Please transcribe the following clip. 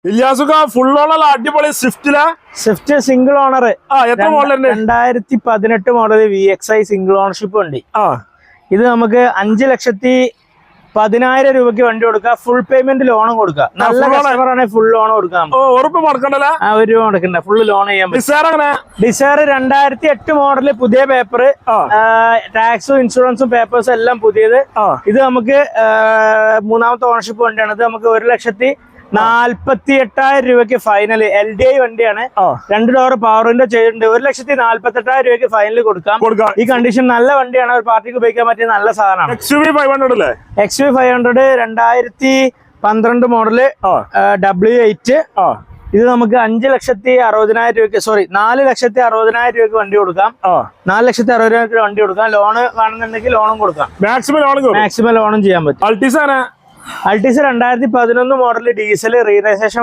ഇല്യാസുക full owner അടിപൊളി Swift single owner 2018 model VXI single ownership വണ്ടി. ഇത് നമുക്ക് 5,10,000 രൂപയ്ക്ക് വണ്ടി കൊടുക്കാം. ഫുൾ പേയ്മെന്റ് ലോണും കൊടുക്കാം. നല്ല കസ്റ്റമർ ആണെങ്കിൽ ഫുൾ ലോൺ കൊടുക്കാം. ഒരു രൂപ മുടക്കണ്ട, ഫുൾ ലോൺ ചെയ്യാൻ പറ്റും. ഡിസയർ 2008 മോഡല്, പുതിയ പേപ്പർ, ടാക്സും ഇൻഷുറൻസും പേപ്പേഴ്സും എല്ലാം പുതിയത്. ഇത് നമുക്ക് മൂന്നാമത്തെ ഓണർഷിപ്പ് വണ്ടിയാണ്. ഇത് നമുക്ക് 1,48,000 രൂപയ്ക്ക് ഫൈനൽ. LDI വണ്ടിയാണ്. 2 ഡോർ പവർ വിൻഡോ ചെയ്തിട്ടുണ്ട്. 1,48,000 രൂപയ്ക്ക് ഫൈനൽ കൊടുക്കാം. ഈ കണ്ടീഷൻ നല്ല വണ്ടിയാണ്. ഒരു പാർട്ടിക്ക് ഉപയോഗിക്കാൻ പറ്റിയ നല്ല സാധനമാണ്. XUV 500 2012 model W8. ഇത് നമുക്ക് 5,60,000 രൂപയ്ക്ക് 4,60,000 രൂപയ്ക്ക് വണ്ടി കൊടുക്കാം. 4,60,000 രൂപയ്ക്ക് വണ്ടി കൊടുക്കാം. ലോണ് വേണമെന്നുണ്ടെങ്കിൽ ലോണും കൊടുക്കാം. മാക്സിമം ലോണും ചെയ്യാൻ പറ്റും. Altis 2011 model diesel, re-registration